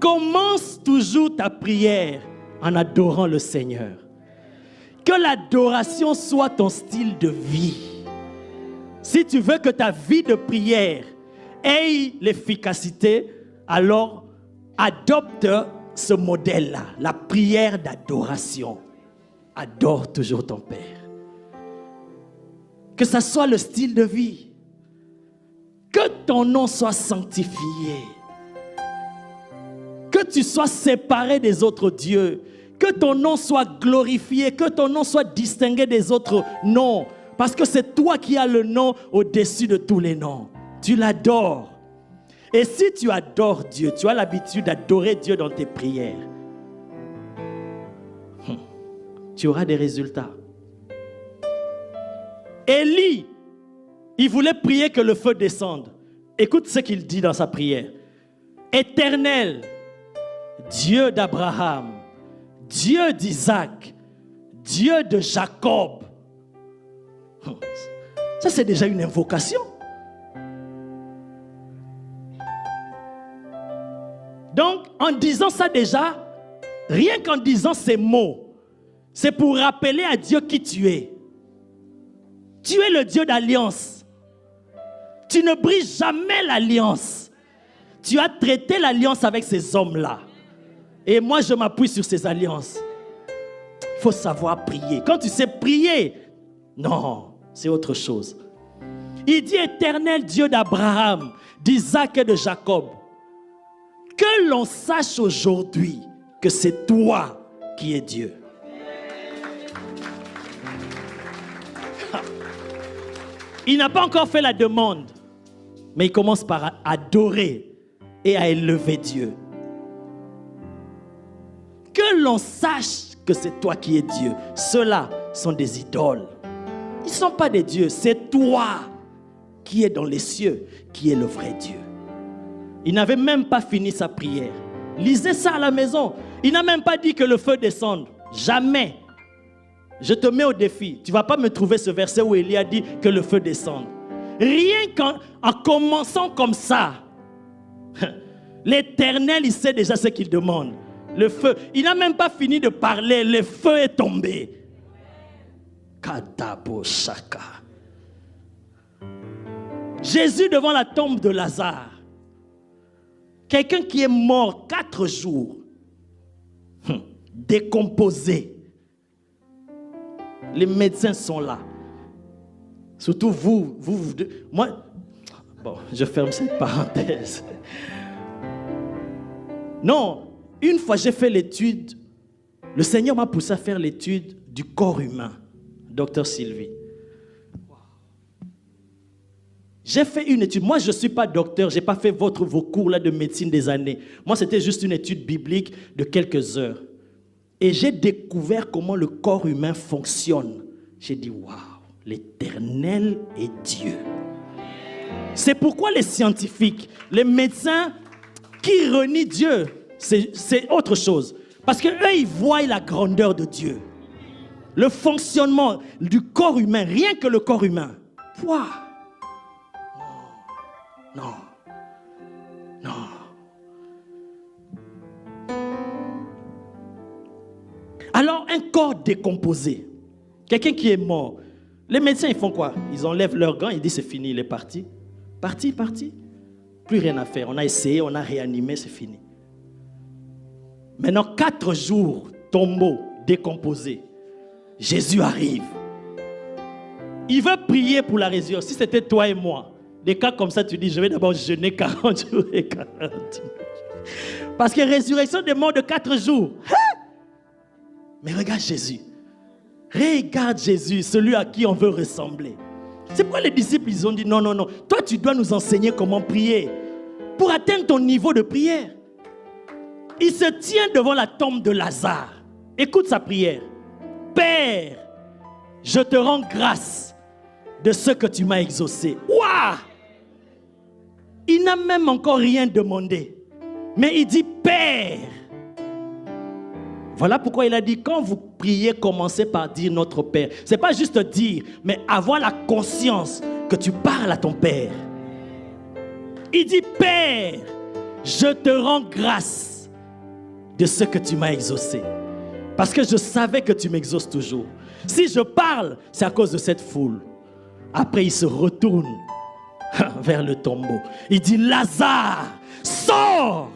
Commence toujours ta prière en adorant le Seigneur. Que l'adoration soit ton style de vie. Si tu veux que ta vie de prière ait l'efficacité, alors adopte ce modèle-là, la prière d'adoration. Adore toujours ton Père. Que ça soit le style de vie. Que ton nom soit sanctifié. Que tu sois séparé des autres dieux. Que ton nom soit glorifié. Que ton nom soit distingué des autres noms. Parce que c'est toi qui as le nom au-dessus de tous les noms. Tu l'adores. Et si tu adores Dieu, tu as l'habitude d'adorer Dieu dans tes prières, tu auras des résultats. Élie, il voulait prier que le feu descende. Écoute ce qu'il dit dans sa prière. Éternel, Dieu d'Abraham, Dieu d'Isaac, Dieu de Jacob. Ça, c'est déjà une invocation. Donc, en disant ça déjà, rien qu'en disant ces mots, c'est pour rappeler à Dieu qui tu es. Tu es le Dieu d'alliance. Tu ne brises jamais l'alliance. Tu as traité l'alliance avec ces hommes-là. Et moi, je m'appuie sur ces alliances. Il faut savoir prier. Quand tu sais prier, non, c'est autre chose. Il dit éternel Dieu d'Abraham, d'Isaac et de Jacob. Que l'on sache aujourd'hui que c'est toi qui es Dieu. Il n'a pas encore fait la demande, mais il commence par adorer et à élever Dieu. Que l'on sache que c'est toi qui es Dieu. Ceux-là sont des idoles. Ils ne sont pas des dieux. C'est toi qui es dans les cieux, qui est le vrai Dieu. Il n'avait même pas fini sa prière. Lisez ça à la maison. Il n'a même pas dit que le feu descende. Jamais. Je te mets au défi. Tu ne vas pas me trouver ce verset où Élie a dit que le feu descende. Rien qu'en commençant comme ça, l'Éternel, il sait déjà ce qu'il demande. Le feu. Il n'a même pas fini de parler. Le feu est tombé. Kadabo Shaka. Jésus devant la tombe de Lazare. Quelqu'un qui est mort 4 jours. Décomposé. Les médecins sont là. Surtout vous deux. Moi, bon, je ferme cette parenthèse. Non, une fois j'ai fait l'étude, le Seigneur m'a poussé à faire l'étude du corps humain, Docteur Sylvie. J'ai fait une étude. Moi, je ne suis pas docteur, je n'ai pas fait vos cours là de médecine des années. Moi, c'était juste une étude biblique de quelques heures. Et j'ai découvert comment le corps humain fonctionne. J'ai dit, waouh, l'Éternel est Dieu. C'est pourquoi les scientifiques, les médecins qui renient Dieu, c'est autre chose. Parce qu'eux, ils voient la grandeur de Dieu. Le fonctionnement du corps humain, rien que le corps humain. Waouh. Non. Alors, un corps décomposé, quelqu'un qui est mort, les médecins, ils font quoi? Ils enlèvent leurs gants, ils disent c'est fini, il est parti. Parti. Plus rien à faire. On a essayé, on a réanimé, c'est fini. Maintenant, 4 jours, tombeau, décomposé. Jésus arrive. Il veut prier pour la résurrection. Si c'était toi et moi, des cas comme ça, tu dis, je vais d'abord jeûner 40 jours et 40 jours. Parce que résurrection des morts de 4 jours. Mais regarde Jésus. Regarde Jésus, celui à qui on veut ressembler. C'est pourquoi les disciples, ils ont dit, non. Toi, tu dois nous enseigner comment prier. Pour atteindre ton niveau de prière. Il se tient devant la tombe de Lazare. Écoute sa prière. Père, je te rends grâce de ce que tu m'as exaucé. Waouh! Il n'a même encore rien demandé. Mais il dit, Père. Voilà pourquoi il a dit, quand vous priez, commencez par dire notre Père. Ce n'est pas juste dire, mais avoir la conscience que tu parles à ton Père. Il dit, Père, je te rends grâce de ce que tu m'as exaucé. Parce que je savais que tu m'exauces toujours. Si je parle, c'est à cause de cette foule. Après, il se retourne vers le tombeau. Il dit, Lazare, sors!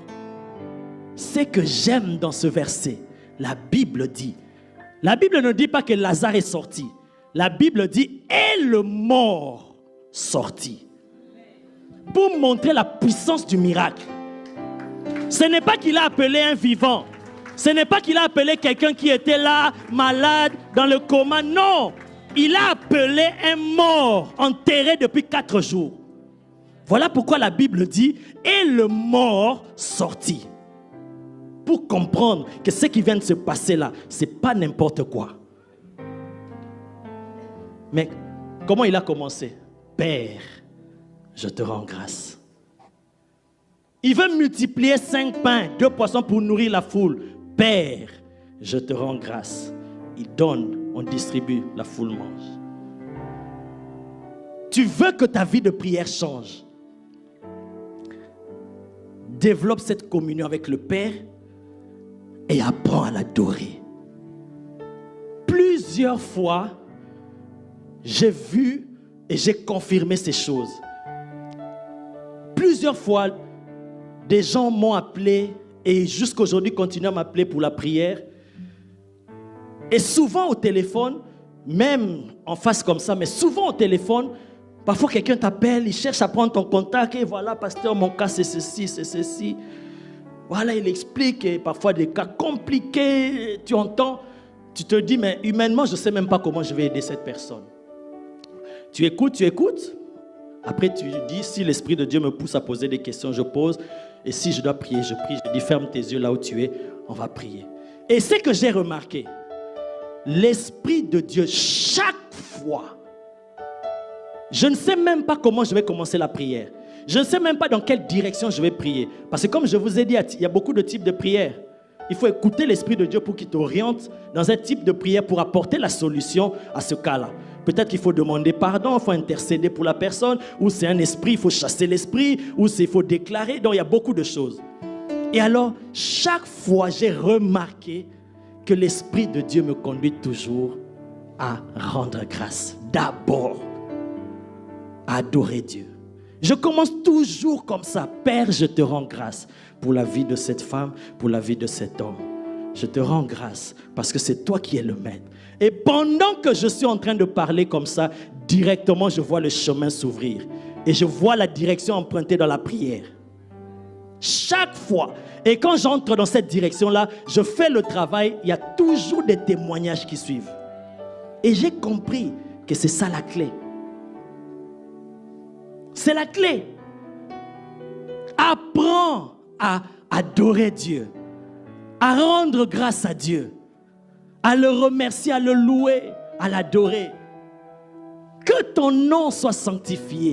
Ce que j'aime dans ce verset, la Bible dit. La Bible ne dit pas que Lazare est sorti. La Bible dit, et le mort sorti. Pour montrer la puissance du miracle. Ce n'est pas qu'il a appelé un vivant. Ce n'est pas qu'il a appelé quelqu'un qui était là, malade, dans le coma. Non, il a appelé un mort, enterré depuis 4 jours. Voilà pourquoi la Bible dit, et le mort sorti. Pour comprendre que ce qui vient de se passer là, ce n'est pas n'importe quoi. Mais comment il a commencé? Père, je te rends grâce. Il veut multiplier 5 pains, 2 poissons pour nourrir la foule. Père, je te rends grâce. Il donne, on distribue, la foule mange. Tu veux que ta vie de prière change. Développe cette communion avec le Père et apprends à l'adorer. Plusieurs fois, j'ai vu et j'ai confirmé ces choses. Plusieurs fois, des gens m'ont appelé et jusqu'à aujourd'hui continuent à m'appeler pour la prière. Et souvent au téléphone, même en face comme ça, mais souvent au téléphone, parfois quelqu'un t'appelle, il cherche à prendre ton contact et voilà, pasteur, mon cas c'est ceci, c'est ceci. Voilà, il explique et parfois des cas compliqués, tu entends, tu te dis, mais humainement, je ne sais même pas comment je vais aider cette personne. Tu écoutes. Après, tu dis, si l'Esprit de Dieu me pousse à poser des questions, je pose. Et si je dois prier, je prie. Je dis, ferme tes yeux là où tu es, on va prier. Et c'est que j'ai remarqué, l'Esprit de Dieu, chaque fois, je ne sais même pas comment je vais commencer la prière. Je ne sais même pas dans quelle direction je vais prier. Parce que comme je vous ai dit, il y a beaucoup de types de prières. Il faut écouter l'Esprit de Dieu pour qu'il t'oriente dans un type de prière pour apporter la solution à ce cas-là. Peut-être qu'il faut demander pardon, il faut intercéder pour la personne, ou c'est un esprit, il faut chasser l'esprit, ou il faut déclarer. Donc il y a beaucoup de choses. Et alors, chaque fois, j'ai remarqué que l'Esprit de Dieu me conduit toujours à rendre grâce. D'abord, à adorer Dieu. Je commence toujours comme ça. Père, je te rends grâce pour la vie de cette femme, pour la vie de cet homme. Je te rends grâce parce que c'est toi qui es le maître. Et pendant que je suis en train de parler comme ça, directement, je vois le chemin s'ouvrir. Et je vois la direction empruntée dans la prière. Chaque fois. Et quand j'entre dans cette direction-là, je fais le travail, il y a toujours des témoignages qui suivent. Et j'ai compris que c'est ça la clé. C'est la clé. Apprends à adorer Dieu, à rendre grâce à Dieu, à le remercier, à le louer, à l'adorer. Que ton nom soit sanctifié.